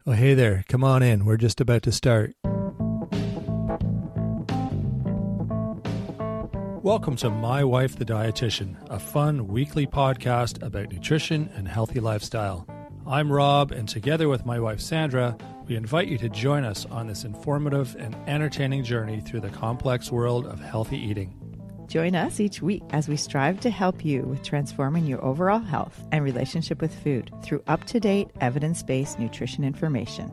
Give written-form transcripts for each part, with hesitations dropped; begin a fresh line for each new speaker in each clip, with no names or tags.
Oh, hey there. Come on in. We're just about to start. Welcome to My Wife the Dietitian, a fun weekly podcast about nutrition and healthy lifestyle. I'm Rob, and together with my wife Sandra, we invite you to join us on this informative and entertaining journey through the complex world of healthy eating.
Join us each week as we strive to help you with transforming your overall health and relationship with food through up-to-date, evidence-based nutrition information.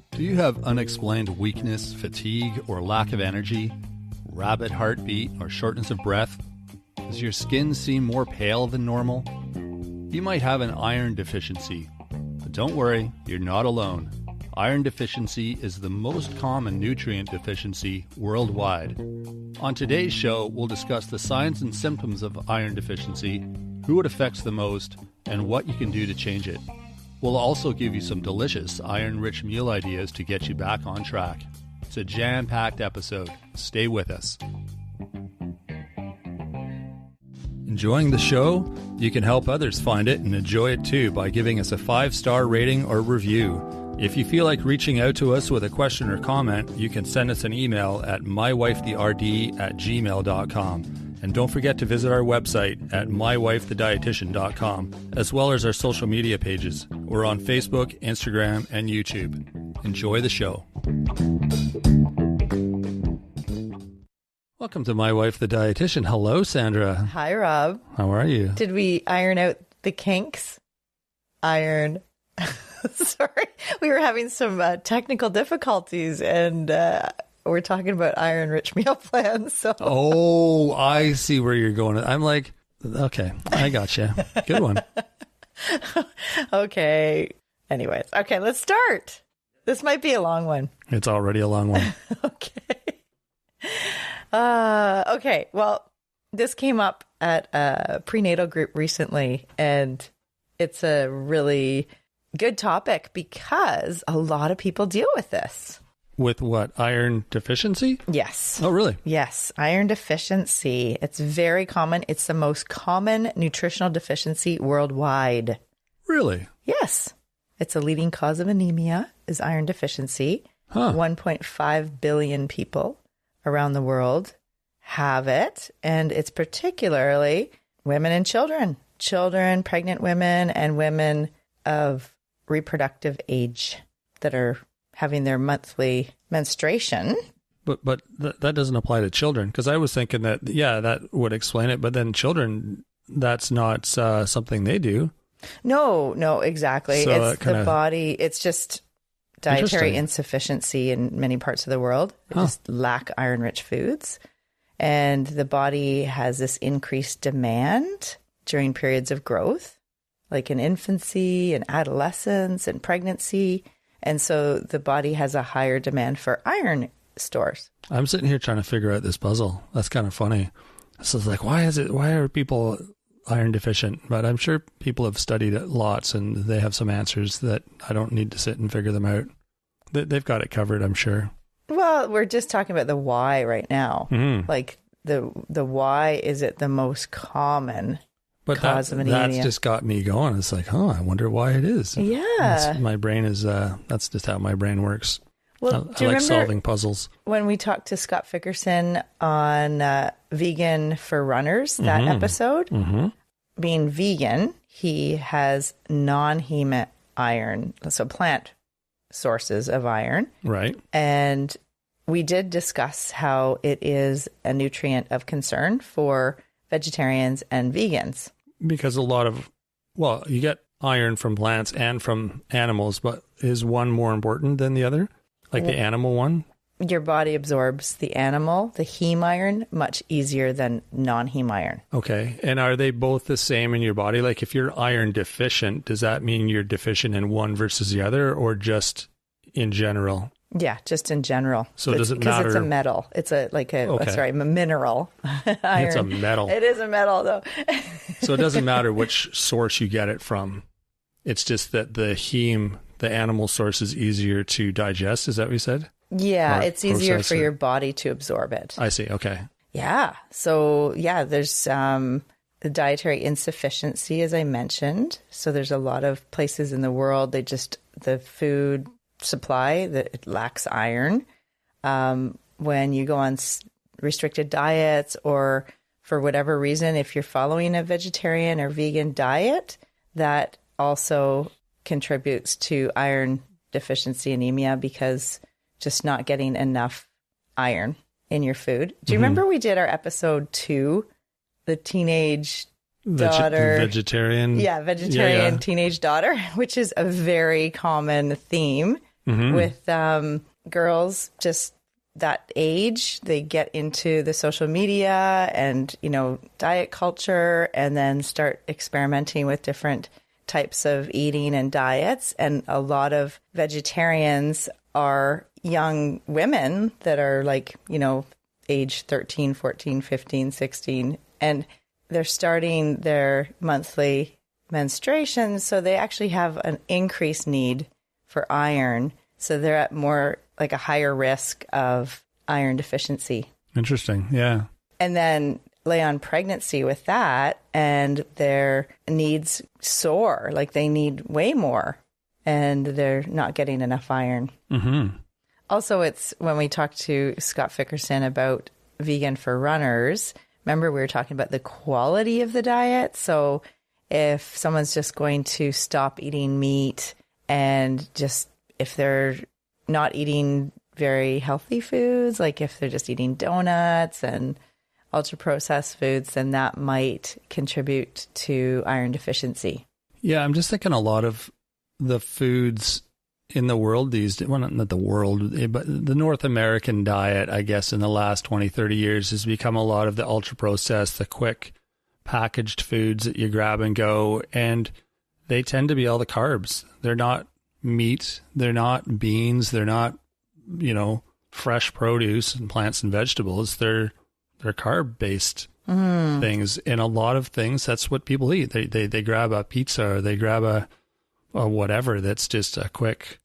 Do you have unexplained weakness, fatigue, or lack of energy, rapid heartbeat, or shortness of breath? Does your skin seem more pale than normal? You might have an iron deficiency, but don't worry, you're not alone. Iron deficiency is the most common nutrient deficiency worldwide. On today's show, we'll discuss the signs and symptoms of iron deficiency, who it affects the most, and what you can do to change it. We'll also give you some delicious iron-rich meal ideas to get you back on track. It's a jam-packed episode. Stay with us. Enjoying the show? You can help others find it and enjoy it too by giving us a 5-star rating or review. If you feel like reaching out to us with a question or comment, you can send us an email at mywifetherd@gmail.com. And don't forget to visit our website at mywifethedietitian.com, as well as our social media pages. We're on Facebook, Instagram, and YouTube. Enjoy the show. Welcome to My Wife the Dietitian. Hello, Sandra.
Hi, Rob.
How are you?
Did we iron out the kinks? Sorry, we were having some technical difficulties, and we're talking about iron-rich meal plans. So.
Oh, I see where you're going. I'm like, okay, I got you. Good one.
Okay. Anyways, okay, let's start. This might be a long one.
It's already a long one.
Okay. Okay. Well, this came up at a prenatal group recently, and it's a really good topic because a lot of people deal with this.
With what? Iron deficiency?
Yes.
Oh, really?
Yes. Iron deficiency. It's very common. It's the most common nutritional deficiency worldwide.
Really?
Yes. It's a leading cause of anemia is iron deficiency. 1.5 billion people around the world have it. And it's particularly women and children. Children, pregnant women, and women of reproductive age that are having their monthly menstruation.
But that doesn't apply to children, because I was thinking that, yeah, that would explain it. But then children, that's not something they do. No, exactly. So
it's the body. It's just dietary insufficiency in many parts of the world. They just lack iron-rich foods. And the body has this increased demand during periods of growth, like in infancy and adolescence and pregnancy. And so the body has a higher demand for iron stores. I'm
sitting here trying to figure out this puzzle. That's kind of funny. So it's like, why are people iron deficient? But I'm sure people have studied it lots and they have some answers that I don't need to sit and figure them out. They've got it covered, I'm sure.
Well, we're just talking about the why right now. Mm-hmm. Like the why is it the most common cause of anemia?
That's just got me going. It's like, I wonder why it is.
Yeah.
My brain is, that's just how my brain works.
Well,
I like solving puzzles.
When we talked to Scott Fickerson on Vegan for Runners, that episode, being vegan, he has non-heme iron, so plant sources of iron.
Right.
And we did discuss how it is a nutrient of concern for vegetarians and vegans.
Because you get iron from plants and from animals, but is one more important than the other? Like the animal one?
Your body absorbs the heme iron, much easier than non-heme iron.
Okay. And are they both the same in your body? Like if you're iron deficient, does that mean you're deficient in one versus the other, or just in general?
Yeah, just in general.
So does it matter?
Because it's a metal. It's a mineral. Iron.
It's a metal.
It is a metal, though.
So it doesn't matter which source you get it from. It's just that the animal source is easier to digest. Is that what you said?
Yeah, it's easier for your body to absorb it.
I see. Okay.
Yeah. So, yeah, there's the dietary insufficiency, as I mentioned. So there's a lot of places in the world, the food supply, that it lacks iron. When you go on restricted diets, or for whatever reason, if you're following a vegetarian or vegan diet, that also contributes to iron deficiency anemia, because just not getting enough iron in your food. Do you remember we did our episode 2, the teenage daughter?
Vegetarian.
Yeah, vegetarian teenage daughter, which is a very common theme with girls just that age. They get into the social media and, diet culture, and then start experimenting with different types of eating and diets. And a lot of vegetarians are young women that are like, age 13, 14, 15, 16, and they're starting their monthly menstruation. So they actually have an increased need for iron. So they're at more like a higher risk of iron deficiency.
Interesting. Yeah.
And then lay on pregnancy with that, and their needs soar. Like they need way more, and they're not getting enough iron.
Mm-hmm.
Also, it's when we talked to Scott Fickerson about vegan for runners, remember we were talking about the quality of the diet. So if someone's just going to stop eating meat, and just if they're not eating very healthy foods, like if they're just eating donuts and ultra processed foods, then that might contribute to iron deficiency.
Yeah, I'm just thinking a lot of the foods in the world these days, well, not the world, but the North American diet, I guess, in the last 20, 30 years has become a lot of the ultra processed, the quick packaged foods that you grab and go, and they tend to be all the carbs. They're not meat, they're not beans, they're not, fresh produce and plants and vegetables. They're carb based things. And a lot of things, that's what people eat. They grab a pizza, or they grab a whatever that's just a quick.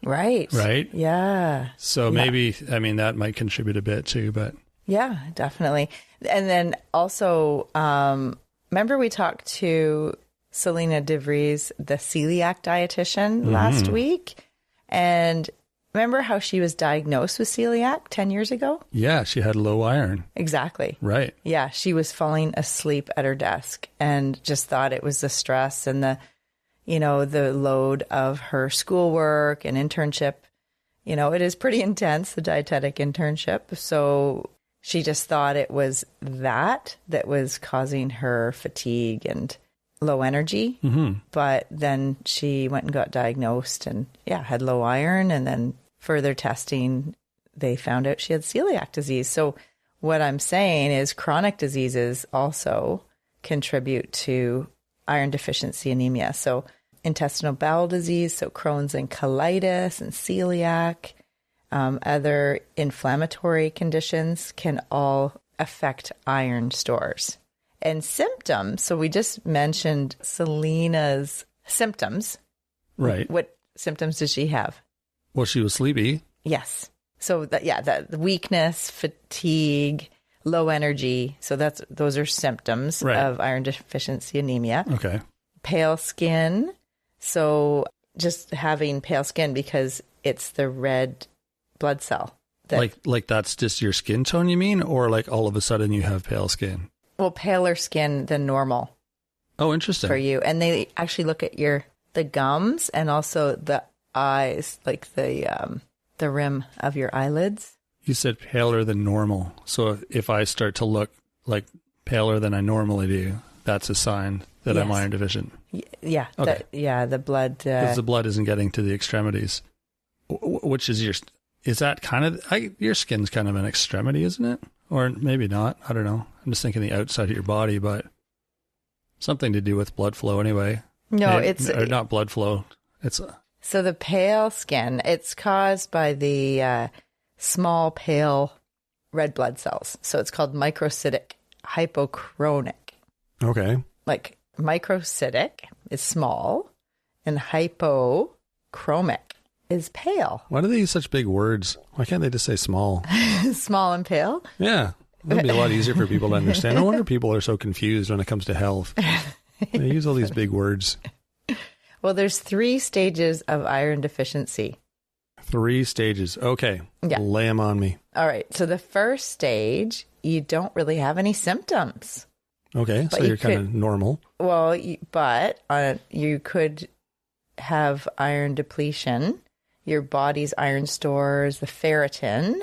Right. Yeah.
So maybe, that might contribute a bit too, but.
Yeah, definitely. And then also, remember we talked to Selena DeVries, the celiac dietitian, last week? And remember how she was diagnosed with celiac 10 years ago? Yeah,
she had low iron.
Exactly.
Right.
Yeah, she was falling asleep at her desk and just thought it was the stress and the load of her schoolwork and internship. It is pretty intense, the dietetic internship. So she just thought it was that was causing her fatigue and low energy. But then she went and got diagnosed and had low iron, and then further testing, they found out she had celiac disease. So what I'm saying is chronic diseases also contribute to iron deficiency anemia. So intestinal bowel disease, so Crohn's and colitis and celiac, other inflammatory conditions can all affect iron stores. And symptoms, so we just mentioned Selena's symptoms.
Right.
What symptoms did she have?
Well, she was sleepy.
Yes. So the weakness, fatigue, low energy. So those are symptoms of iron deficiency anemia.
Okay.
Pale skin. So just having pale skin because it's the red blood cell.
Like that's just your skin tone, you mean? Or like all of a sudden you have pale skin?
Well, paler skin than normal.
Oh, interesting.
For you. And they actually look at the gums and also the eyes, like the rim of your eyelids.
You said paler than normal. So if I start to look like paler than I normally do, that's a sign that I'm iron deficient.
Yeah.
Okay.
The blood.
Because the blood isn't getting to the extremities. Which is is that kind of, your skin's kind of an extremity, isn't it? Or maybe not. I don't know. I'm just thinking the outside of your body, but something to do with blood flow anyway.
No,
or not blood flow.
So the pale skin, it's caused by the small pale red blood cells. So it's called microcytic hypochronic.
Okay.
Like microcytic is small and hypochromic is pale.
Why do they use such big words? Why can't they just say small?
Small and pale?
Yeah.
It'll be a lot easier for people to understand. No wonder people are so confused when it comes to health. They use all these big words.
Well, there's 3 stages of iron deficiency.
3 stages. Okay.
Yeah.
Lay them on me.
All right. So the first stage, you don't really have any symptoms.
Okay.
But
so you're kind of normal.
Well, but you could have iron depletion. Your body's iron stores, the ferritin,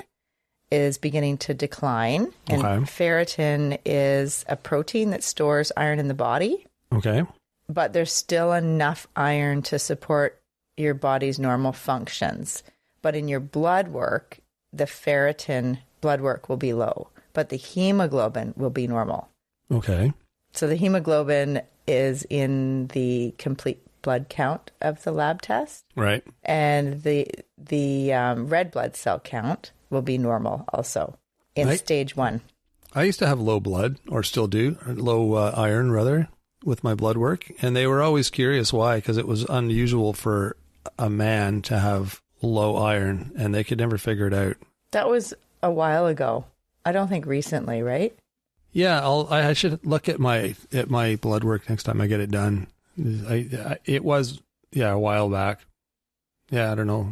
is beginning to decline. And ferritin is a protein that stores iron in the body.
Okay.
But there's still enough iron to support your body's normal functions. But in your blood work, the ferritin blood work will be low, but the hemoglobin will be normal.
Okay.
So the hemoglobin is in the complete blood count of the lab test.
Right.
And the red blood cell count will be normal also in stage 1.
I used to have low blood, or still do, low iron rather, with my blood work. And they were always curious why, because it was unusual for a man to have low iron, and they could never figure it out. That
was a while ago. I don't think recently, right?
Yeah, I should look at my blood work next time I get it done. It was a while back. Yeah, I don't know.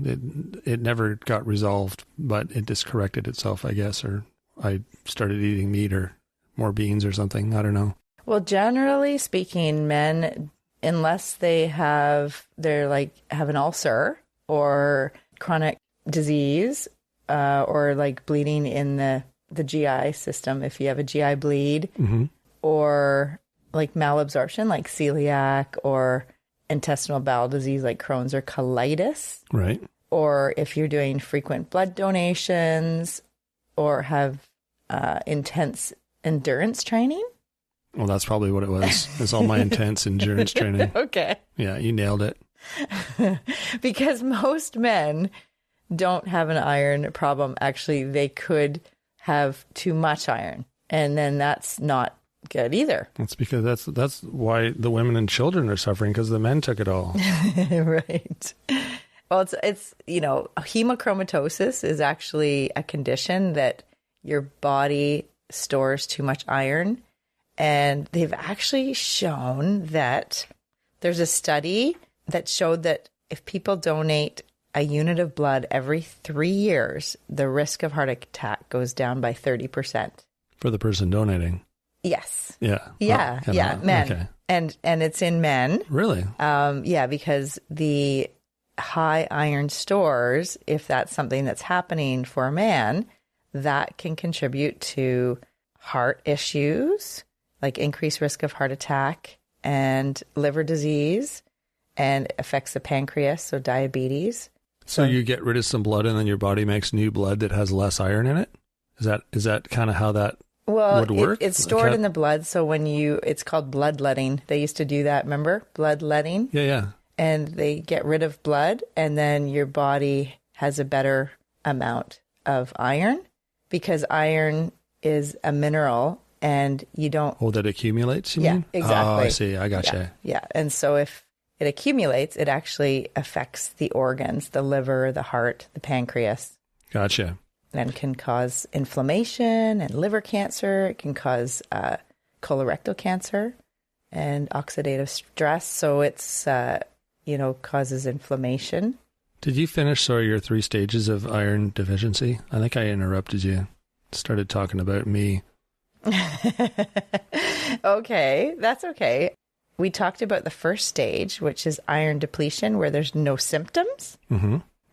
It never got resolved, but it just corrected itself, I guess, or I started eating meat or more beans or something. I don't know.
Well, generally speaking, men, unless they have an ulcer or chronic disease, or like bleeding in the GI system, if you have a GI bleed, or like malabsorption, like celiac, or intestinal bowel disease like Crohn's or colitis.
Right.
Or if you're doing frequent blood donations or have intense endurance training.
Well, that's probably what it was. It's all my intense endurance training.
Okay.
Yeah, you nailed it.
Because most men don't have an iron problem. Actually, they could have too much iron, and then that's not good either.
That's because that's why the women and children are suffering, because the men took it all.
Right. Well, it's hemochromatosis is actually a condition that your body stores too much iron. And they've actually shown that there's a study that showed that if people donate a unit of blood every 3 years, the risk of heart attack goes down by 30%.
For the person donating?
Yes.
Yeah.
Yeah.
Oh,
yeah. Men.
Okay.
And it's in men.
Really?
Yeah, because the high iron stores, if that's something that's happening for a man, that can contribute to heart issues, like increased risk of heart attack and liver disease, and affects the pancreas, so diabetes.
So you get rid of some blood and then your body makes new blood that has less iron in it? Is that kind of how that would work?
It's stored in the blood, so it's called bloodletting. They used to do that, remember? Bloodletting.
Yeah.
And they get rid of blood, and then your body has a better amount of iron, because iron is a mineral. And you don't...
Oh, that accumulates, you mean?
Yeah, exactly.
Oh, I see. I gotcha.
Yeah. And so if it accumulates, it actually affects the organs, the liver, the heart, the pancreas.
Gotcha.
And can cause inflammation and liver cancer. It can cause colorectal cancer and oxidative stress. So it's, causes inflammation.
Did you finish, your 3 stages of iron deficiency? I think I interrupted you. Started talking about me.
Okay, that's okay. We talked about the first stage, which is iron depletion, where there's no symptoms,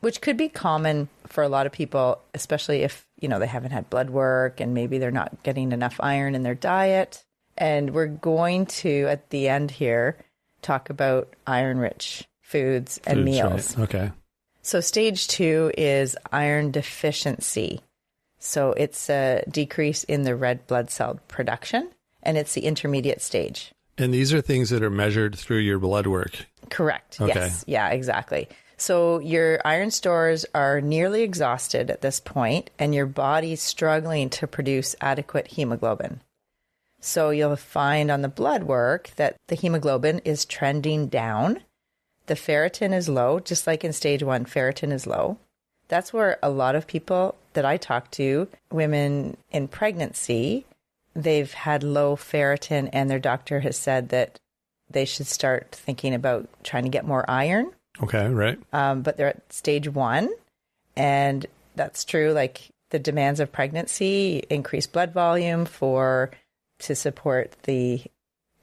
which could be common for a lot of people, especially if, they haven't had blood work and maybe they're not getting enough iron in their diet. And we're going to, at the end here, talk about iron-rich foods and meals.
Right. Okay.
So stage 2 is iron deficiency. So it's a decrease in the red blood cell production, and it's the intermediate stage.
And these are things that are measured through your blood work?
Correct.
Okay.
Yes. Yeah, exactly. So your iron stores are nearly exhausted at this point, and your body's struggling to produce adequate hemoglobin. So you'll find on the blood work that the hemoglobin is trending down. The ferritin is low, just like in stage 1, ferritin is low. That's where a lot of people that I talk to, women in pregnancy, they've had low ferritin and their doctor has said that they should start thinking about trying to get more iron.
Okay, right.
But they're at stage 1. And that's true. Like the demands of pregnancy, increased blood volume to support the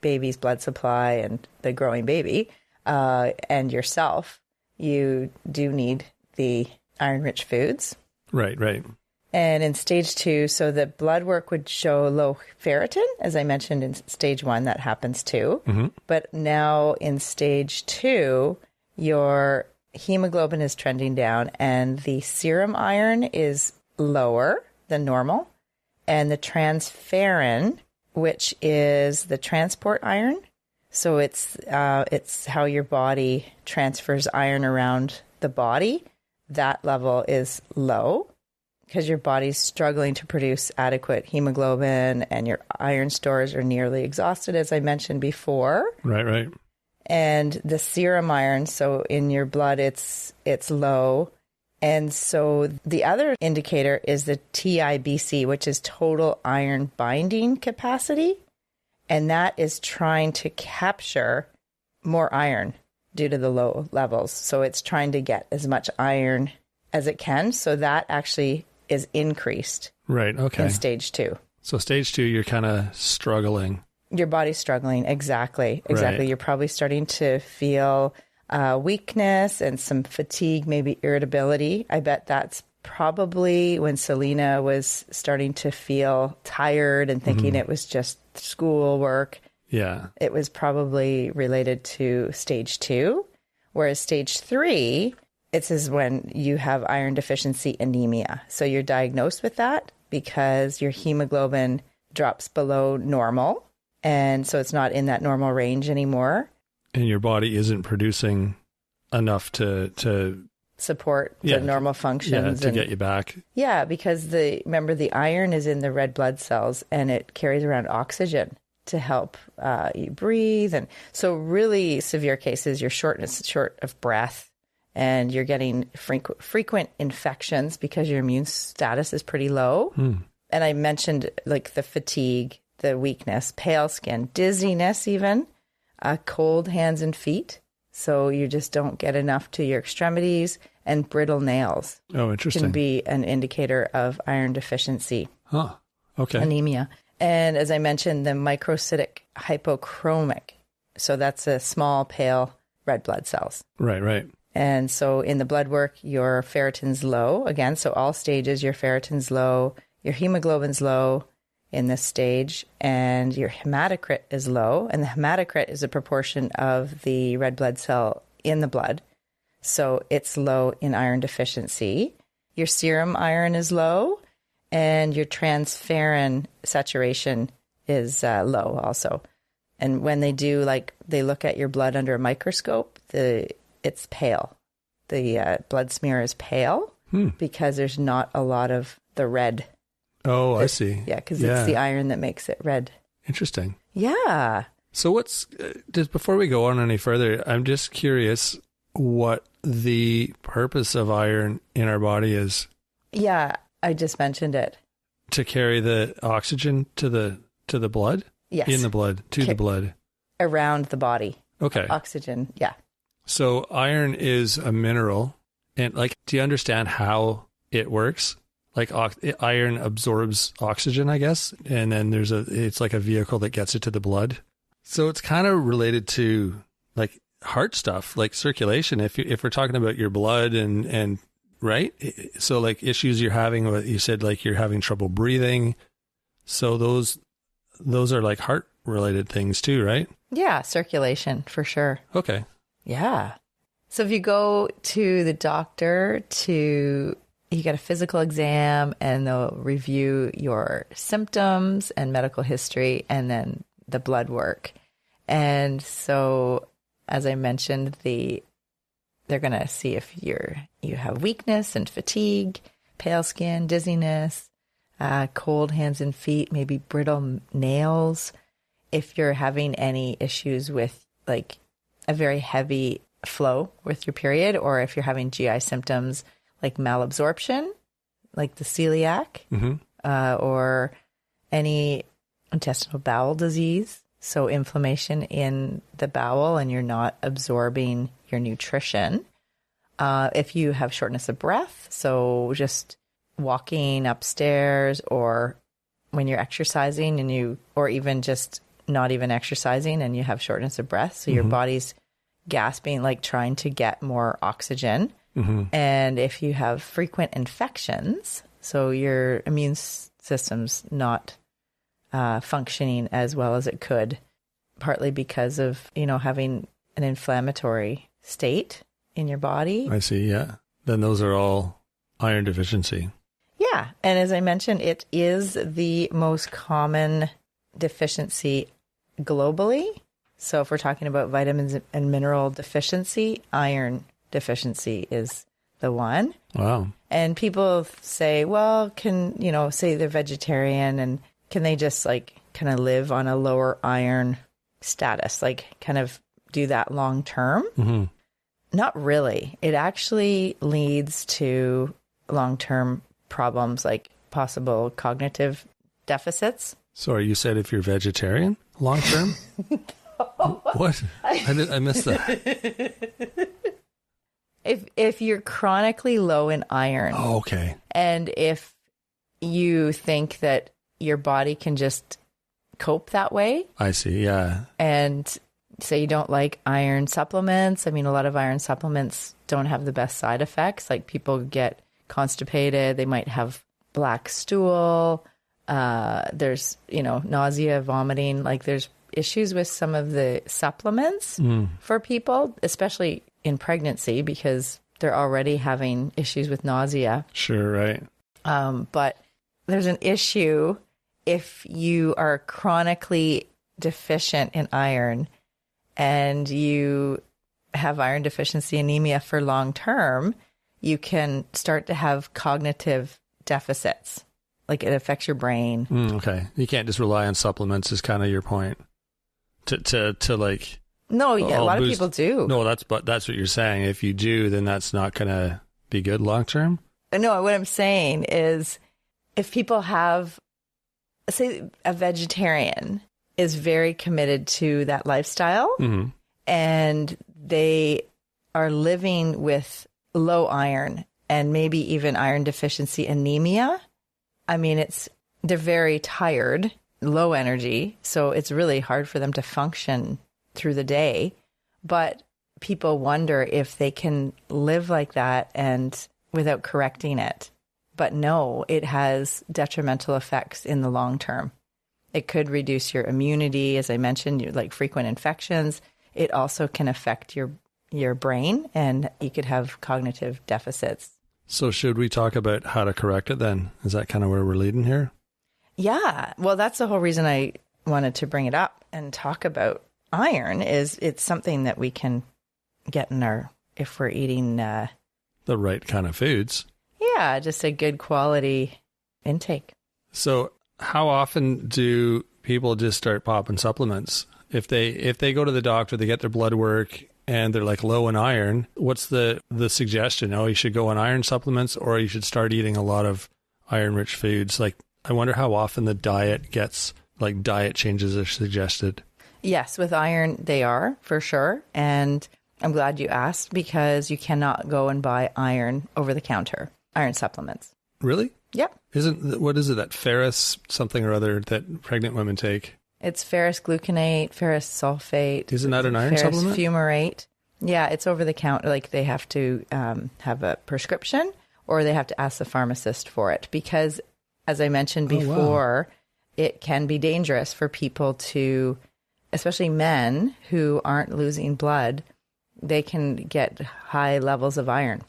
baby's blood supply and the growing baby, and yourself, you do need the iron-rich foods.
Right.
And in stage 2, so the blood work would show low ferritin, as I mentioned in stage 1, that happens too. Mm-hmm. But now in stage 2, your hemoglobin is trending down and the serum iron is lower than normal. And the transferrin, which is the transport iron, so it's how your body transfers iron around the body, that level is low because your body's struggling to produce adequate hemoglobin and your iron stores are nearly exhausted, as I mentioned before.
Right.
And the serum iron, so in your blood, it's low. And so the other indicator is the TIBC, which is total iron binding capacity. And that is trying to capture more iron due to the low levels. So it's trying to get as much iron as it can. So that actually is increased.
Right. Okay.
In stage 2.
So stage 2, you're kind of struggling.
Your body's struggling. Exactly.
Right.
You're probably starting to feel weakness and some fatigue, maybe irritability. I bet that's probably when Selena was starting to feel tired and thinking it was just school work.
Yeah.
It was probably related to stage 2, whereas stage 3, it is when you have iron deficiency anemia. So you're diagnosed with that because your hemoglobin drops below normal. And so it's not in that normal range anymore.
And your body isn't producing enough to
support the normal functions.
To get you back.
Yeah, because remember the iron is in the red blood cells and it carries around oxygen to help you breathe. And so really severe cases, you're short of breath and you're getting frequent infections because your immune status is pretty low. And I mentioned like the fatigue, the weakness, pale skin, dizziness even, cold hands and feet. So you just don't get enough to your extremities, and brittle nails.
Oh, interesting.
Can be an indicator of iron deficiency.
Huh. Okay.
Anemia. And as I mentioned, the microcytic hypochromic. So that's a small, pale red blood cells.
Right.
And so in the blood work, your ferritin's low. Again, so all stages, your ferritin's low, your hemoglobin's low in this stage, and your hematocrit is low. And the hematocrit is a proportion of the red blood cell in the blood. So it's low in iron deficiency. Your serum iron is low, and your transferrin saturation is low also. And when they look at your blood under a microscope, it's pale. The blood smear is pale because there's not a lot of the red.
Oh, I see.
Yeah, because it's the iron that makes it red.
Interesting.
Yeah.
So just before we go on any further, I'm just curious what the purpose of iron in our body is.
Yeah, I just mentioned it.
To carry the oxygen to the blood?
Yes.
In the blood, the blood.
Around the body.
Okay.
Oxygen, yeah.
So iron is a mineral. And do you understand how it works? Iron absorbs oxygen, I guess. And then it's like a vehicle that gets it to the blood. So it's kind of related to heart stuff, like circulation. If we're talking about your blood and right. So issues you're having, you said you're having trouble breathing. So those are heart related things too, right?
Yeah. Circulation for sure.
Okay.
Yeah. So if you go to the doctor you get a physical exam and they'll review your symptoms and medical history and then the blood work. And so, as I mentioned, they're going to see if you have weakness and fatigue, pale skin, dizziness, cold hands and feet, maybe brittle nails. If you're having any issues with a very heavy flow with your period, or if you're having GI symptoms like malabsorption, like the celiac, or any intestinal bowel disease. So inflammation in the bowel and you're not absorbing your nutrition. If you have shortness of breath, so just walking upstairs or when you're exercising or even just not even exercising and you have shortness of breath. So your body's gasping, like trying to get more oxygen. And if you have frequent infections, so your immune system's not functioning as well as it could, partly because of, having an inflammatory state in your body.
I see, yeah. Then those are all iron deficiency.
Yeah. And as I mentioned, it is the most common deficiency globally. So if we're talking about vitamins and mineral deficiency, iron deficiency is the one.
Wow.
And people say, well, say they're vegetarian and can they just like kind of live on a lower iron status, like kind of do that long term? Not really. It actually leads to long-term problems like possible cognitive deficits.
Sorry, you said if you're vegetarian long term? What? I missed that.
If you're chronically low in iron.
Oh, okay.
And if you think that your body can just cope that way.
I see, yeah.
And say you don't like iron supplements. I mean, a lot of iron supplements don't have the best side effects. Like people get constipated. They might have black stool. There's, nausea, vomiting. Like there's issues with some of the supplements for people, especially in pregnancy, because they're already having issues with nausea.
Sure, right.
But there's an issue if you are chronically deficient in iron and you have iron deficiency anemia for long term, you can start to have cognitive deficits. Like it affects your brain.
Okay. You can't just rely on supplements is kind of your point. To like...
No, yeah, a lot of people do.
No, that's what you're saying. If you do, then that's not going to be good long term?
No, what I'm saying is if people have, say a vegetarian is very committed to that lifestyle and they are living with low iron and maybe even iron deficiency anemia. I mean, they're very tired, low energy, so it's really hard for them to function through the day. But people wonder if they can live like that and without correcting it. But no, it has detrimental effects in the long term. It could reduce your immunity, as I mentioned, like frequent infections. It also can affect your brain, and you could have cognitive deficits.
So should we talk about how to correct it then? Is that kind of where we're leading here?
Yeah. Well, that's the whole reason I wanted to bring it up and talk about iron is it's something that we can get in if we're eating the
right kind of foods.
Yeah, just a good quality intake.
So how often do people just start popping supplements? If they go to the doctor, they get their blood work and they're like low in iron, what's the suggestion? Oh, you should go on iron supplements or you should start eating a lot of iron-rich foods. Like, I wonder how often the diet changes are suggested.
Yes, with iron, they are, for sure. And I'm glad you asked because you cannot go and buy iron over the counter, iron supplements.
Really?
Yep.
What is it, that ferrous something or other that pregnant women take?
It's ferrous gluconate, ferrous sulfate.
Isn't that an iron supplement?
Ferrous fumarate. Yeah, it's over the counter. Like they have to have a prescription or they have to ask the pharmacist for it because, as I mentioned before, it can be dangerous for people to, especially men who aren't losing blood, they can get high levels of iron.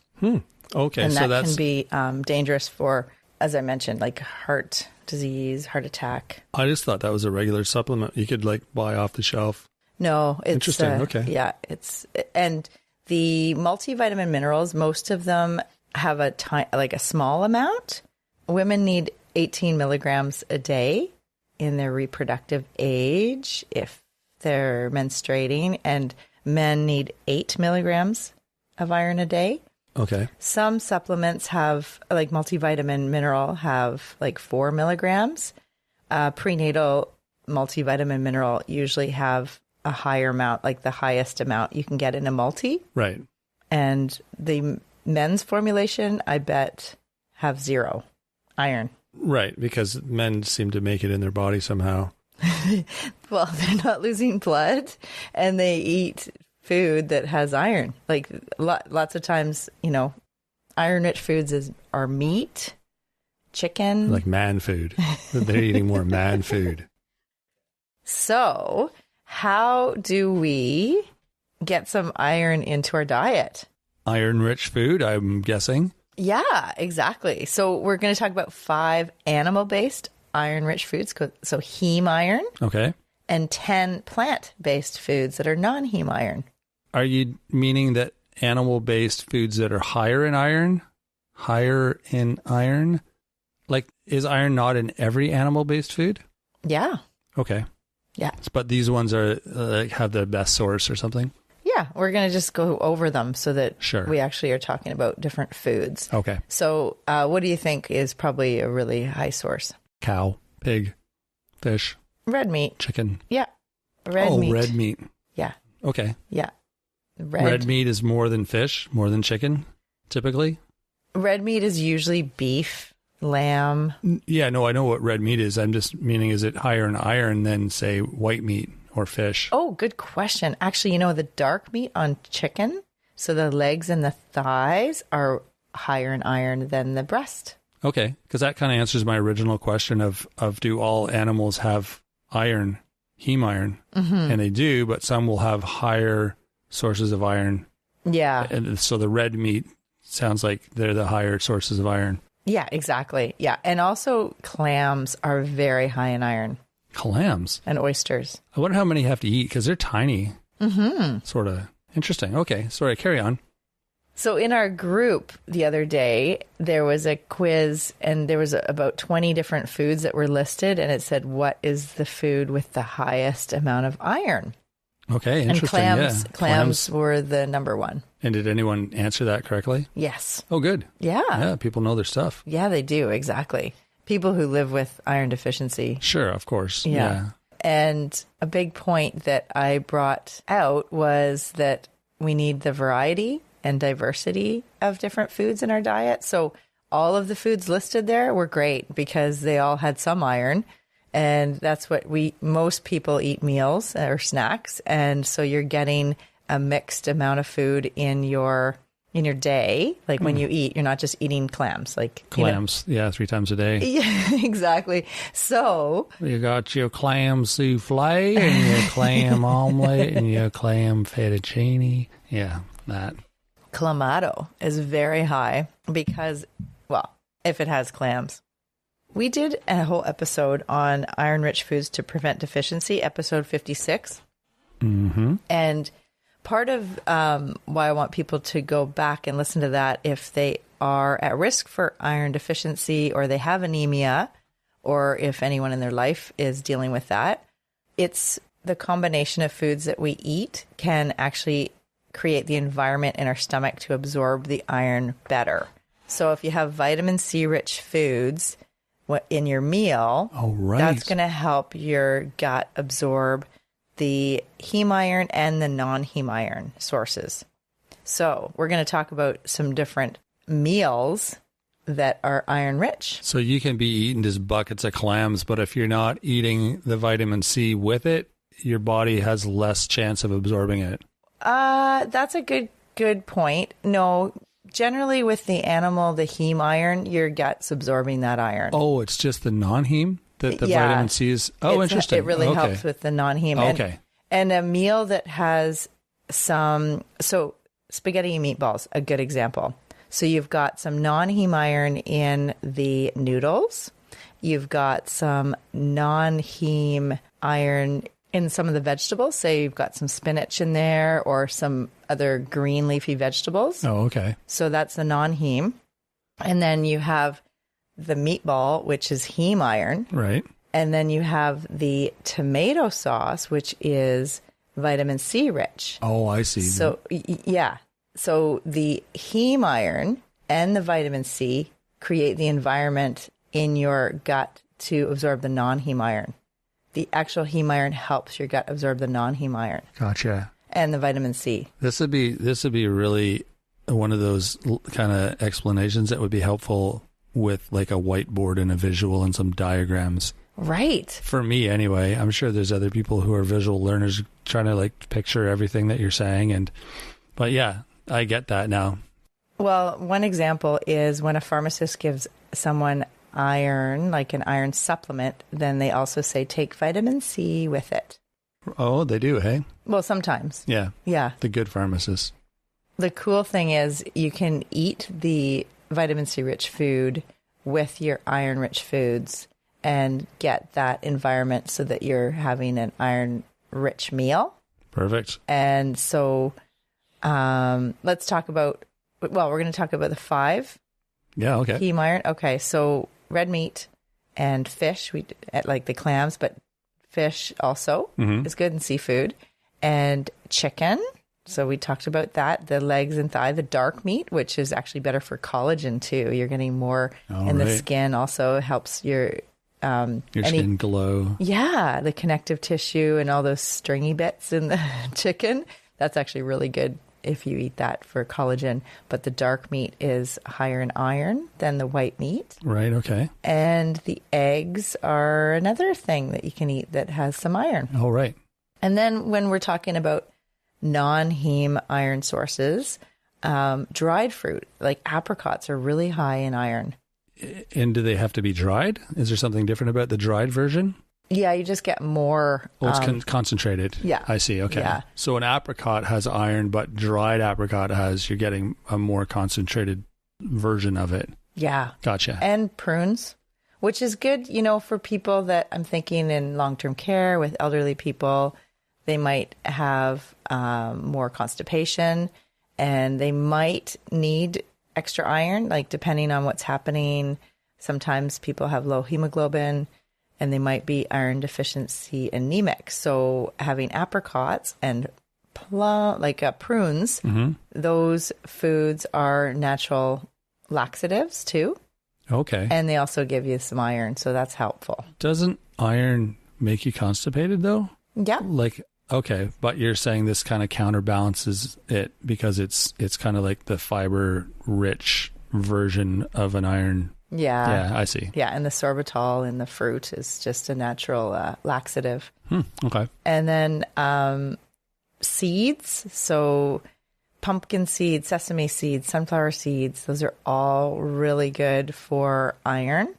Okay,
and
so
that can be dangerous for, as I mentioned, like heart disease, heart attack.
I just thought that was a regular supplement you could like buy off the shelf.
No, it's
interesting. Okay,
yeah, and the multivitamin minerals, most of them have a small amount. Women need 18 milligrams a day in their reproductive age if they're menstruating, and men need 8 milligrams of iron a day.
Okay.
Some supplements have, like multivitamin mineral, have like 4 milligrams. Prenatal multivitamin mineral usually have a higher amount, like the highest amount you can get in a multi.
Right. And
the men's formulation, I bet, have 0 iron.
Right, because men seem to make it in their body somehow.
Well, they're not losing blood, and they eat food that has iron. Like lots of times, iron-rich foods are meat, chicken.
Like man food. They're eating more man food.
So how do we get some iron into our diet?
Iron-rich food, I'm guessing.
Yeah, exactly. So we're going to talk about 5 animal-based iron-rich foods, so heme iron.
Okay.
And 10 plant-based foods that are non-heme iron.
Are you meaning that animal-based foods that are higher in iron? Higher in iron? Like, is iron not in every animal-based food?
Yeah.
Okay.
Yeah.
But these ones are have the best source or something?
Yeah, we're going to just go over them so that
Sure.
we actually are talking about different foods.
Okay.
So what do you think is probably a really high source?
Cow, pig, fish.
Red meat.
Chicken.
Yeah. Red meat.
Red meat.
Yeah.
Okay.
Yeah.
Red meat is more than fish, more than chicken, typically?
Red meat is usually beef, lamb.
Yeah, no, I know what red meat is. I'm just meaning, is it higher in iron than, say, white meat or fish?
Oh, good question. Actually, the dark meat on chicken, so the legs and the thighs are higher in iron than the breast.
Okay, because that kind of answers my original question of do all animals have iron, heme iron? Mm-hmm. And they do, but some will have higher sources of iron.
Yeah.
And so the red meat sounds like they're the higher sources of iron.
Yeah, exactly. Yeah. And also clams are very high in iron.
Clams?
And oysters.
I wonder how many you have to eat because they're tiny. Mm-hmm. Sort of. Interesting. Okay. Sorry, carry on.
So in our group the other day, there was a quiz and there was about 20 different foods that were listed. And it said, what is the food with the highest amount of iron?
Okay, interesting.
And clams were the number one.
And did anyone answer that correctly?
Yes.
Oh, good.
Yeah.
Yeah, people know their stuff.
Yeah, they do. Exactly. People who live with iron deficiency.
Sure, of course.
Yeah. And a big point that I brought out was that we need the variety and diversity of different foods in our diet. So all of the foods listed there were great because they all had some iron. And that's what most people eat meals or snacks. And so you're getting a mixed amount of food in your day. Like when you eat, you're not just eating clams. Like
clams, 3 times a day.
Yeah, exactly. So
you got your clam souffle and your clam omelet and your clam fettuccine. Yeah, that.
Clamato is very high because, well, if it has clams. We did a whole episode on iron-rich foods to prevent deficiency, episode 56.
Mm-hmm.
And part of why I want people to go back and listen to that if they are at risk for iron deficiency or they have anemia or if anyone in their life is dealing with that, it's the combination of foods that we eat can actually create the environment in our stomach to absorb the iron better. So if you have vitamin C-rich foods in your meal, that's going to help your gut absorb the heme iron and the non-heme iron sources. So we're going to talk about some different meals that are iron rich.
So you can be eating just buckets of clams, but if you're not eating the vitamin C with it, your body has less chance of absorbing it.
That's a good point. No, generally with the animal, the heme iron, your gut's absorbing that iron.
Oh, it's just the non-heme that the vitamin C is. Oh, interesting.
It really helps with the non-heme.
Okay.
And a meal that has so spaghetti and meatballs, a good example. So you've got some non-heme iron in the noodles. You've got some non-heme iron in some of the vegetables. Say you've got some spinach in there or some other green leafy vegetables.
Oh, okay.
So that's the non-heme. And then you have the meatball, which is heme iron.
Right.
And then you have the tomato sauce, which is vitamin C rich.
Oh, I see.
So, yeah. So the heme iron and the vitamin C create the environment in your gut to absorb the non-heme iron. The actual heme iron helps your gut absorb the non-heme iron.
Gotcha.
And the vitamin C.
This would be really one of those kind of explanations that would be helpful with like a whiteboard and a visual and some diagrams.
Right.
For me anyway. I'm sure there's other people who are visual learners trying to like picture everything that you're saying. But yeah, I get that now.
Well, one example is when a pharmacist gives someone iron, like an iron supplement, then they also say take vitamin C with it.
Oh, they do, hey?
Well, sometimes.
Yeah.
Yeah.
The good pharmacist.
The cool thing is you can eat the vitamin C rich food with your iron rich foods and get that environment so that you're having an iron rich meal.
Perfect.
And so let's talk about, we're going to talk about the 5.
Yeah, okay.
Heme iron. Okay, so red meat and fish, like the clams, but fish also is good, and seafood, and chicken. So we talked about that, the legs and thigh, the dark meat, which is actually better for collagen too. You're getting more in the skin. Also helps your skin
glow.
Yeah, the connective tissue and all those stringy bits in the chicken. That's actually really good if you eat that for collagen. But the dark meat is higher in iron than the white meat.
Right, okay.
And the eggs are another thing that you can eat that has some iron.
Oh, right.
And then when we're talking about non-heme iron sources, dried fruit, like apricots, are really high in iron.
And do they have to be dried? Is there something different about the dried version?
Yeah, you just get more.
Oh, it's concentrated.
Yeah.
I see. Okay.
Yeah.
So an apricot has iron, but dried apricot you're getting a more concentrated version of it.
Yeah.
Gotcha.
And prunes, which is good, for people that I'm thinking in long-term care with elderly people. They might have more constipation and they might need extra iron, like depending on what's happening. Sometimes people have low hemoglobin and they might be iron deficiency anemic. So having apricots and prunes, those foods are natural laxatives too.
Okay.
And they also give you some iron, so that's helpful.
Doesn't iron make you constipated though?
Yeah.
Okay, but you're saying this kind of counterbalances it because it's kind of like the fiber-rich version of an iron.
Yeah.
Yeah, I see.
Yeah, and the sorbitol in the fruit is just a natural laxative.
Okay.
And then seeds, so pumpkin seeds, sesame seeds, sunflower seeds, those are all really good for iron.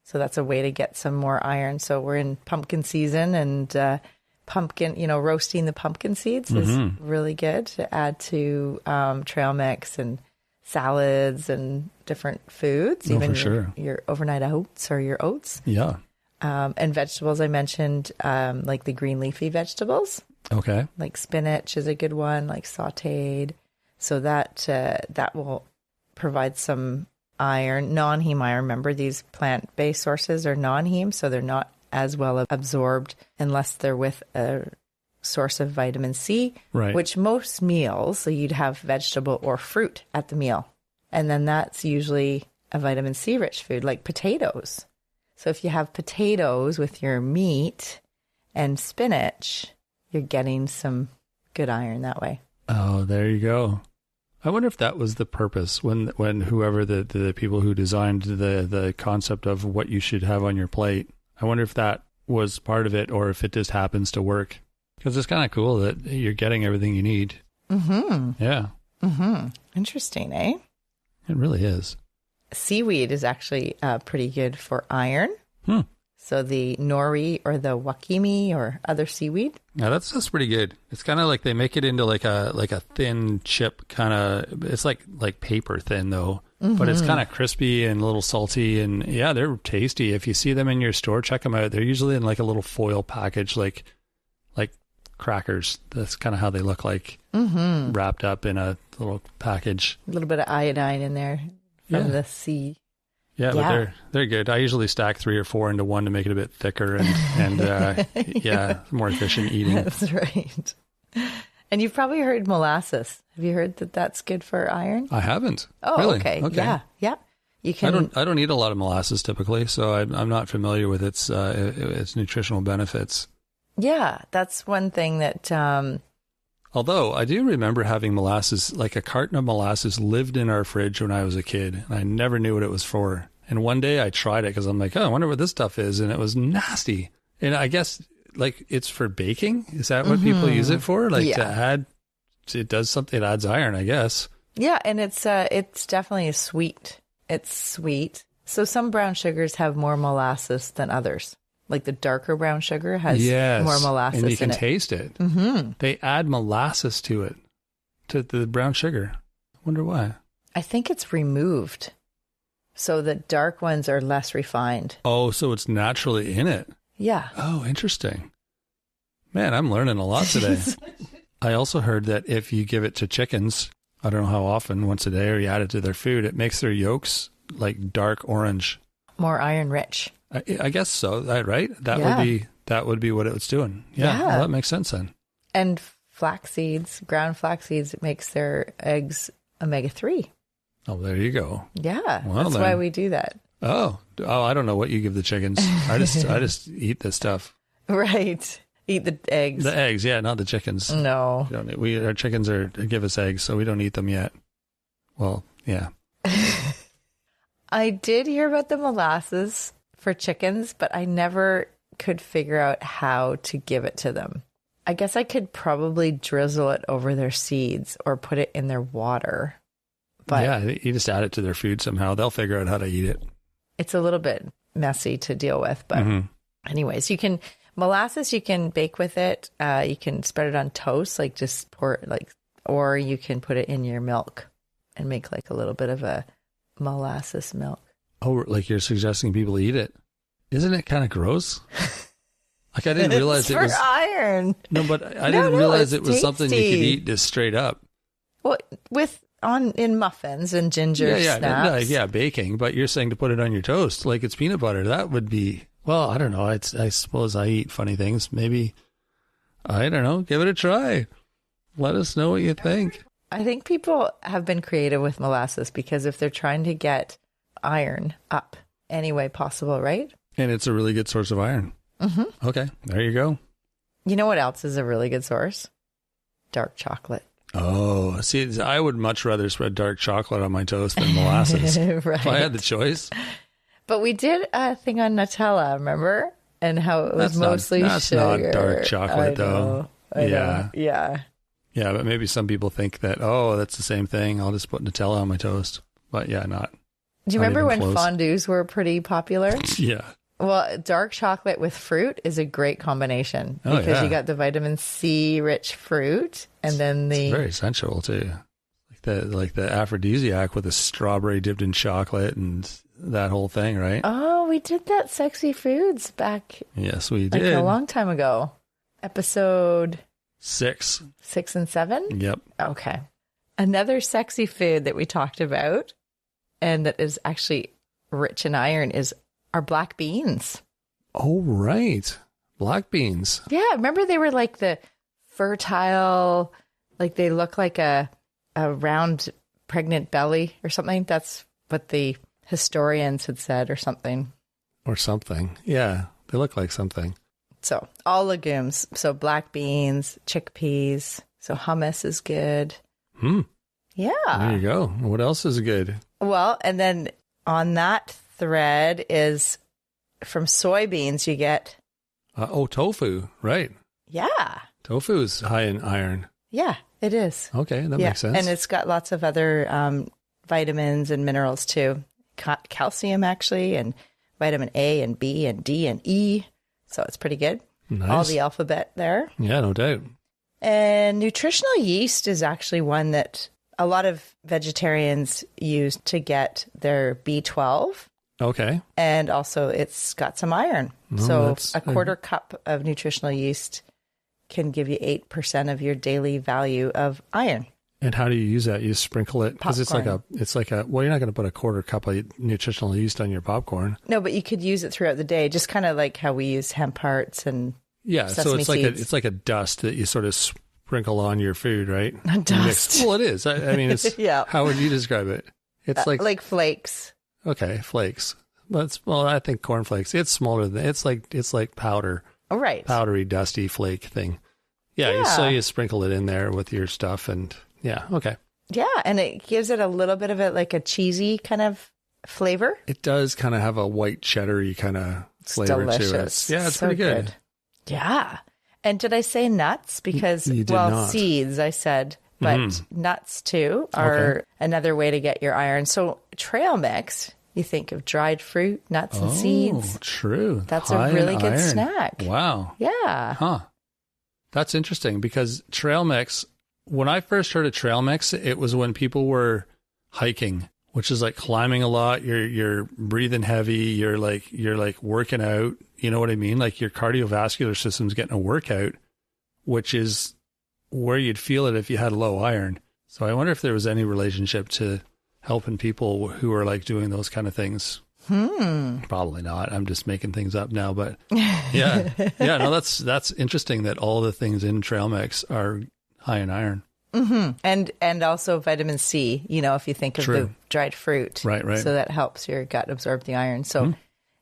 So that's a way to get some more iron. So we're in pumpkin season, and pumpkin, roasting the pumpkin seeds is really good to add to trail mix and salads and different foods, even your overnight oats or your oats.
Yeah.
And vegetables, I mentioned, like the green leafy vegetables.
Okay.
Like spinach is a good one, like sauteed. So that will provide some iron, non-heme iron. Remember, these plant-based sources are non-heme, so they're not as well absorbed unless they're with a source of vitamin C,
right?
Which most meals, so you'd have vegetable or fruit at the meal. And then that's usually a vitamin C rich food, like potatoes. So if you have potatoes with your meat and spinach, you're getting some good iron that way.
Oh, there you go. I wonder if that was the purpose when whoever the people who designed the concept of what you should have on your plate, I wonder if that was part of it or if it just happens to work. Because it's kind of cool that you're getting everything you need. Mm-hmm. Yeah.
Mm-hmm. Interesting, eh?
It really is.
Seaweed is actually pretty good for iron. So the nori or the wakame or other seaweed.
Yeah, that's pretty good. It's kind of like they make it into like a thin chip kind of. It's like paper thin though, but it's kind of crispy and a little salty, and yeah, they're tasty. If you see them in your store, check them out. They're usually in like a little foil package, like crackers. That's kind of how they look like, wrapped up in a little package. A
little bit of iodine in there from the sea.
Yeah, but they're good. I usually stack 3 or 4 into one to make it a bit thicker and more efficient eating.
That's right. And you've probably heard molasses. Have you heard that that's good for iron?
I haven't.
Oh,
really?
Okay. Yeah. Yeah. You can.
I don't eat a lot of molasses typically, so I'm not familiar with its nutritional benefits.
Yeah, that's one thing that.
Although I do remember having molasses, like a carton of molasses lived in our fridge when I was a kid, and I never knew what it was for. And one day I tried it because I'm like, oh, I wonder what this stuff is, and it was nasty. And I guess like it's for baking. Is that what people use it for? Like to add, it does something. It adds iron, I guess. Yeah,
and it's definitely sweet. It's sweet. So some brown sugars have more molasses than others. Like the darker brown sugar has more molasses in it.
And you can taste it. Mm-hmm. They add molasses to it, to the brown sugar. I wonder why.
I think it's removed. So the dark ones are less refined.
Oh, so it's naturally in it.
Yeah.
Oh, interesting. Man, I'm learning a lot today. I also heard that if you give it to chickens, I don't know how often, once a day, or you add it to their food, it makes their yolks like dark orange.
More iron rich.
I guess so, right? That would be what it's doing. Yeah. Well, that makes sense then.
And flax seeds, ground flax seeds, it makes their eggs omega-3.
Oh, there you go.
Yeah. Well, that's why we do that.
Oh, I don't know what you give the chickens. I just eat this stuff.
Right. Eat the eggs.
The eggs, yeah, not the chickens.
No.
Our chickens give us eggs, so we don't eat them yet. Well, yeah.
I did hear about the molasses for chickens, but I never could figure out how to give it to them. I guess I could probably drizzle it over their seeds or put it in their water. But
yeah, you just add it to their food somehow. They'll figure out how to eat it.
It's a little bit messy to deal with, but anyways, molasses, you can bake with it. You can spread it on toast, like just pour it, or you can put it in your milk and make like a little bit of a molasses milk.
Oh, like you're suggesting people eat it? Isn't it kind of gross? Like I didn't realize it was
iron.
No, but I didn't realize it was tasty. Something you could eat just straight up.
Well, in muffins and ginger snaps.
Yeah, baking. But you're saying to put it on your toast like it's peanut butter. That would be, well, I don't know. I suppose I eat funny things. Maybe, I don't know. Give it a try. Let us know what you think.
I think people have been creative with molasses because if they're trying to get iron up any way possible, right?
And it's a really good source of iron. Mm-hmm. Okay, there you go.
You know what else is a really good source? Dark chocolate.
Oh, see, I would much rather spread dark chocolate on my toast than molasses. Right. If I had the choice.
But we did a thing on Nutella, remember? And how it was mostly sugar.
That's not dark chocolate, though.
I know. Yeah.
Yeah, but maybe some people think that, that's the same thing. I'll just put Nutella on my toast. But yeah, not.
Do you remember when fondues were pretty popular?
Yeah.
Well, dark chocolate with fruit is a great combination because you got the vitamin C rich fruit and then it's
very sensual too. Like the aphrodisiac with the strawberry dipped in chocolate and that whole thing, right?
Oh, we did that Sexy Foods back.
Yes, we did.
A long time ago. Episode
6
and 7?
Yep.
Okay. Another sexy food that we talked about and that is actually rich in iron is our black beans.
Oh, right. Black beans.
Yeah. Remember they were like the fertile, like they look like a round pregnant belly or something. That's what the historians had said or something.
Or something. Yeah. They look like something.
So all legumes. So black beans, chickpeas. So hummus is good. Yeah.
There you go. What else is good?
Well, and then on that thread is from soybeans you get
tofu, right?
Yeah,
tofu is high in iron.
Yeah, it is.
Okay, that makes sense.
And it's got lots of other vitamins and minerals too, calcium actually, and vitamin A and B and D and E, so it's pretty good.
Nice.
All the alphabet there.
Yeah, no doubt.
And nutritional yeast is actually one that a lot of vegetarians use to get their B12.
Okay.
And also it's got some iron. So a quarter cup of nutritional yeast can give you 8% of your daily value of iron.
And how do you use that? You sprinkle it because it's like a well, you're not going to put a quarter cup of nutritional yeast on your popcorn.
No, but you could use it throughout the day, just kind of like how we use hemp hearts and
so it's
seeds.
like a dust that you sort of
sprinkle on your food, right?
Dust.
Well, it is. I mean, it's,
yeah.
How would you describe it? It's
like flakes.
Okay, flakes. But I think cornflakes. It's smaller than it's like powder.
Oh, right.
Powdery, dusty flake thing. Yeah. So you sprinkle it in there with your stuff, and okay.
Yeah, and it gives it a little bit of a cheesy kind of flavor.
It does kind of have a white cheddar-y kind of flavor to it. Yeah, it's
so
pretty good.
Yeah. And did I say nuts? Because,
you did not.
Seeds, I said, but nuts too are another way to get your iron. So trail mix, you think of dried fruit, nuts, and seeds.
Oh, true.
That's
high
a really
in
good
iron.
snack.
Wow.
Yeah.
Huh. That's interesting because trail mix, when I first heard of trail mix, it was when people were hiking, which is like climbing a lot. You're breathing heavy. You're like working out. You know what I mean? Like your cardiovascular system's getting a workout, which is where you'd feel it if you had low iron. So I wonder if there was any relationship to helping people who are like doing those kind of things. Probably not. I'm just making things up now, but yeah. No, that's interesting that all the things in trail mix are high in iron.
And also vitamin C, if you think of the dried fruit.
Right.
So that helps your gut absorb the iron. So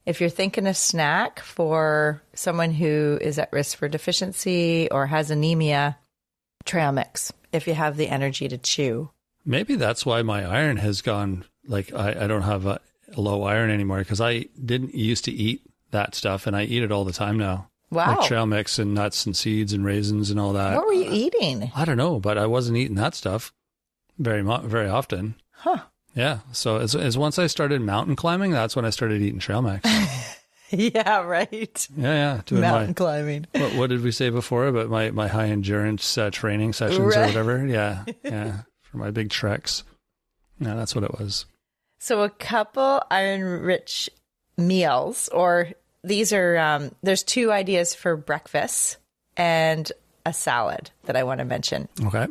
if you're thinking a snack for someone who is at risk for deficiency or has anemia, trail mix, if you have the energy to chew. Maybe
that's why my iron has gone, like I don't have a low iron anymore because I didn't used to eat that stuff and I eat it all the time now.
Wow.
Like trail mix and nuts and seeds and raisins and all that.
What were you eating?
I don't know, but I wasn't eating that stuff very often.
Huh.
Yeah. So as once I started mountain climbing, that's when I started eating trail mix.
Yeah, right.
Yeah.
Doing mountain climbing.
What did we say before about my high endurance training sessions or whatever? Yeah. For my big treks. Yeah, that's what it was. So
a couple iron-rich meals, or these are, there's two ideas for breakfast and a salad that I want to mention. Okay.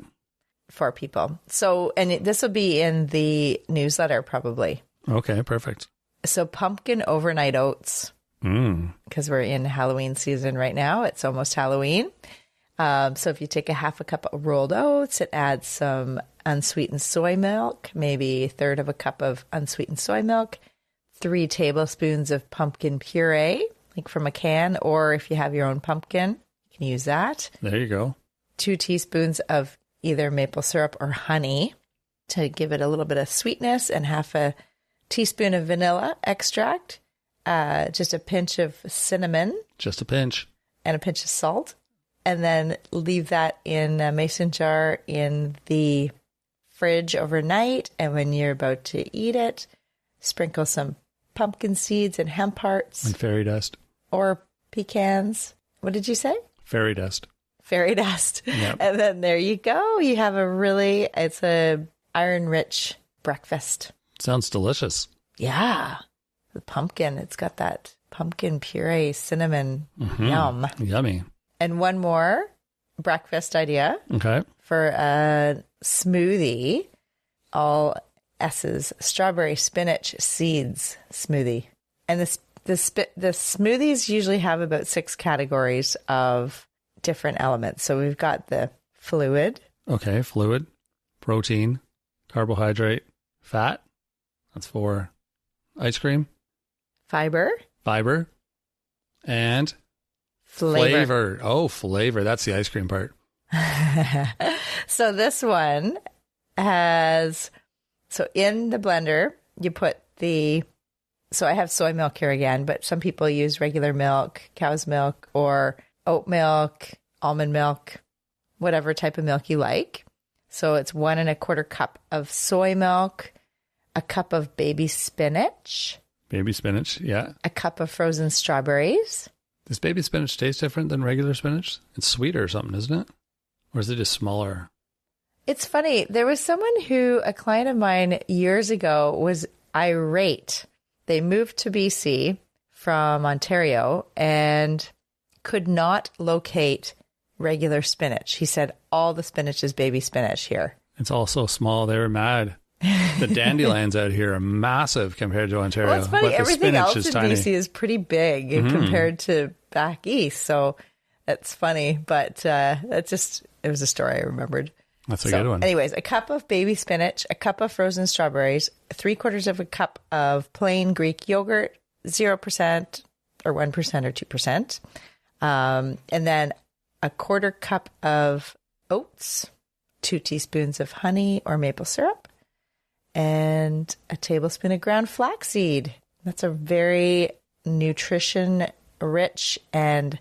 For people. So, and this will be in the newsletter probably. Okay, perfect. So pumpkin overnight oats. Because we're in Halloween season right now. It's almost Halloween. So if you take a half a cup of rolled oats, it adds some unsweetened soy milk, maybe a third of a cup of unsweetened soy milk, 3 tablespoons of pumpkin puree, like from a can, or if you have your own pumpkin, you can use that. There you go. 2 teaspoons of either maple syrup or honey to give it a little bit of sweetness, and half a teaspoon of vanilla extract, just a pinch of cinnamon. Just a pinch. And a pinch of salt. And then leave that in a mason jar in the fridge overnight. And when you're about to eat it, sprinkle some pumpkin seeds and hemp hearts. And fairy dust. Or pecans. What did you say? Fairy dust. Fairy dust. Yep. And then there you go. You have it's a iron-rich breakfast. Sounds delicious. Yeah. The pumpkin, it's got that pumpkin puree, cinnamon. Yum. Yummy. And one more breakfast idea. Okay. For a smoothie, all S's, strawberry spinach seeds smoothie. And the smoothies usually have about 6 categories of different elements. So we've got the fluid. Okay, fluid, protein, carbohydrate, fat. That's 4. Ice cream. Fiber, and flavor. Oh, flavor. That's the ice cream part. So this one has, in the blender, you put so I have soy milk here again, but some people use regular milk, cow's milk, or oat milk, almond milk, whatever type of milk you like. So it's 1 1/4 cup of soy milk, a cup of baby spinach. Baby spinach, yeah. A cup of frozen strawberries. Does baby spinach taste different than regular spinach? It's sweeter or something, isn't it? Or is it just smaller? It's funny. There was a client of mine years ago was irate. They moved to BC from Ontario and could not locate regular spinach. He said all the spinach is baby spinach here. It's all so small. They were mad. The dandelions out here are massive compared to Ontario. Well, it's funny. But everything else in BC is pretty big compared to back east. So that's funny. But that's just It was a story I remembered.
That's a good one.
Anyways, a cup of baby spinach, a cup of frozen strawberries, 3/4 of a cup of plain Greek yogurt, 0% or 1% or 2%. And then a 1/4 cup of oats, 2 teaspoons of honey or maple syrup, and a tablespoon of ground flaxseed. That's a very nutrition-rich and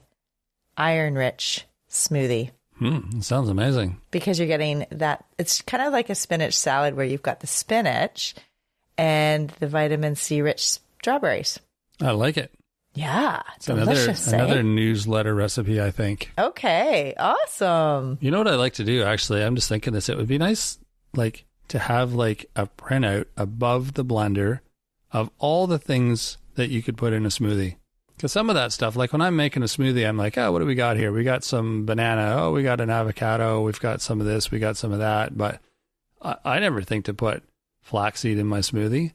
iron-rich smoothie.
Sounds amazing.
Because you're getting that. It's kind of like a spinach salad where you've got the spinach and the vitamin C-rich strawberries.
I like it.
Yeah,
it's another newsletter recipe, I think.
Okay, awesome.
You know what I like to do, actually? I'm just thinking this. It would be nice, like, to have, like, a printout above the blender of all the things that you could put in a smoothie. Because some of that stuff, like when I'm making a smoothie, I'm like, oh, what do we got here? We got some banana. Oh, we got an avocado. We've got some of this. We got some of that. But I never think to put flaxseed in my smoothie.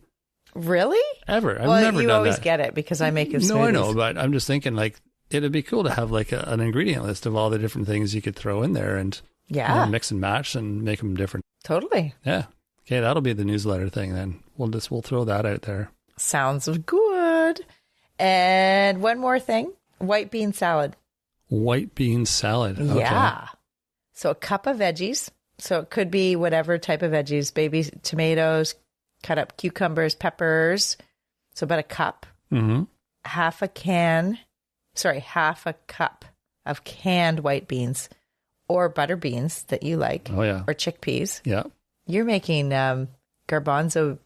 Really?
Ever.
I've never done that. You always get it because I make a smoothie.
No, I know, but I'm just thinking like it'd be cool to have like an ingredient list of all the different things you could throw in there and mix and match and make them different.
Totally.
Yeah. Okay, that'll be the newsletter thing then. We'll throw that out there.
Sounds good. And one more thing, white bean salad.
White bean salad. Okay.
Yeah. So a cup of veggies. So it could be whatever type of veggies, baby tomatoes, cut up cucumbers, peppers. So about a cup.
Mm-hmm.
Half a cup of canned white beans or butter beans that you like.
Oh, yeah.
Or chickpeas.
Yeah.
You're making garbanzo.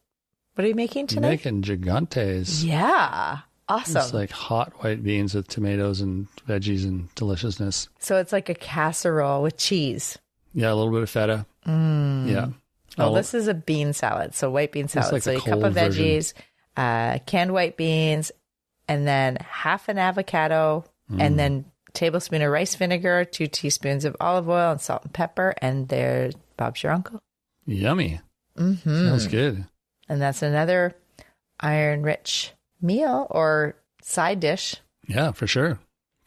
What are you making tonight?
Making gigantes.
Yeah. Awesome.
It's like hot white beans with tomatoes and veggies and deliciousness.
So it's like a casserole with cheese.
Yeah, a little bit of feta. Yeah.
Oh, this is a bean salad. So white bean salad.
Like
so a cup of veggies, canned white beans, and then half an avocado, and then a tablespoon of rice vinegar, 2 teaspoons of olive oil, and salt and pepper. And there's Bob's your uncle.
Yummy.
Mm-hmm.
Sounds good.
And that's another iron-rich meal or side dish.
Yeah, for sure.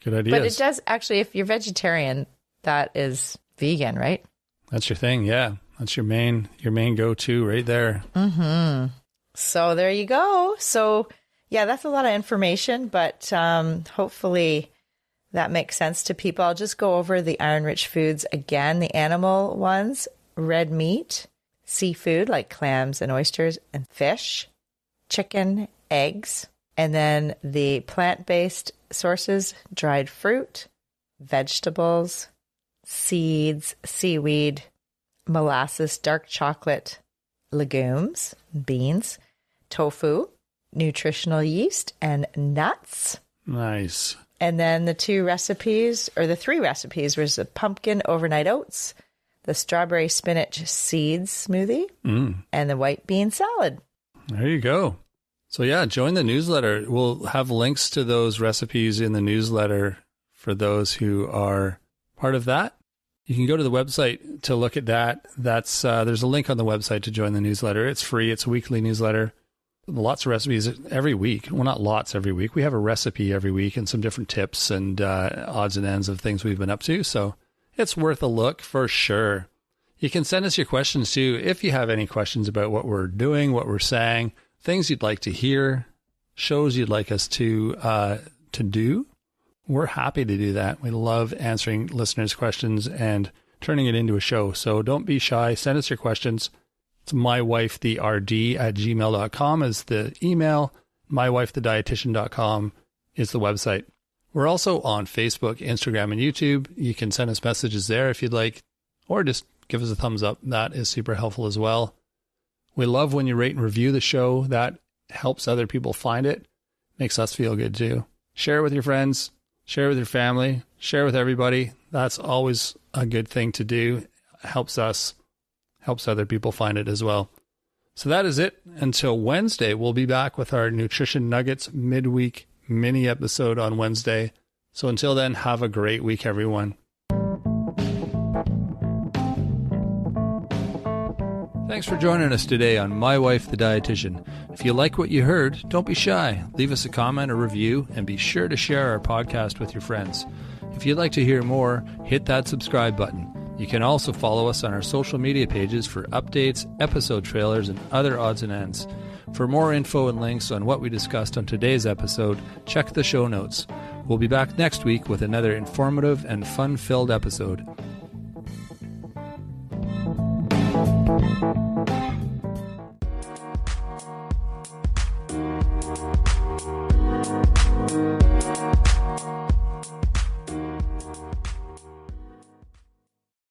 Good ideas.
But it does actually, if you're vegetarian, that is vegan, right?
That's your thing. Yeah. That's your main go-to right there.
Mm-hmm. So there you go. So yeah, that's a lot of information, but hopefully that makes sense to people. I'll just go over the iron-rich foods again. The animal ones, red meat, seafood like clams and oysters and fish, chicken, eggs, and then the plant-based sources, dried fruit, vegetables, seeds, seaweed, molasses, dark chocolate, legumes, beans, tofu, nutritional yeast, and nuts.
Nice.
And then the 3 recipes was the pumpkin overnight oats, the strawberry spinach seeds smoothie, and the white bean salad.
There you go. So yeah, join the newsletter. We'll have links to those recipes in the newsletter for those who are part of that. You can go to the website to look at that. That's there's a link on the website to join the newsletter. It's free. It's a weekly newsletter. Lots of recipes every week. Well, not lots every week. We have a recipe every week and some different tips and odds and ends of things we've been up to. So it's worth a look for sure. You can send us your questions too. If you have any questions about what we're doing, what we're saying, things you'd like to hear, shows you'd like us to do, we're happy to do that. We love answering listeners' questions and turning it into a show. So don't be shy. Send us your questions. It's mywifetherd@gmail.com is the email. mywifethedietitian.com is the website. We're also on Facebook, Instagram, and YouTube. You can send us messages there if you'd like, or just give us a thumbs up. That is super helpful as well. We love when you rate and review the show. That helps other people find it. Makes us feel good too. Share it with your friends. Share it with your family. Share it with everybody. That's always a good thing to do. Helps us. Helps other people find it as well. So that is it. Until Wednesday, we'll be back with our Nutrition Nuggets midweek mini episode on Wednesday. So until then, have a great week, everyone. Thanks for joining us today on My Wife the Dietitian. If you like what you heard, don't be shy. Leave us a comment or review, and be sure to share our podcast with your friends. If you'd like to hear more, hit that subscribe button.
You can also follow us on our social media pages for updates, episode trailers, and other odds and ends. For more info and links on what we discussed on today's episode, check the show notes. We'll be back next week with another informative and fun-filled episode.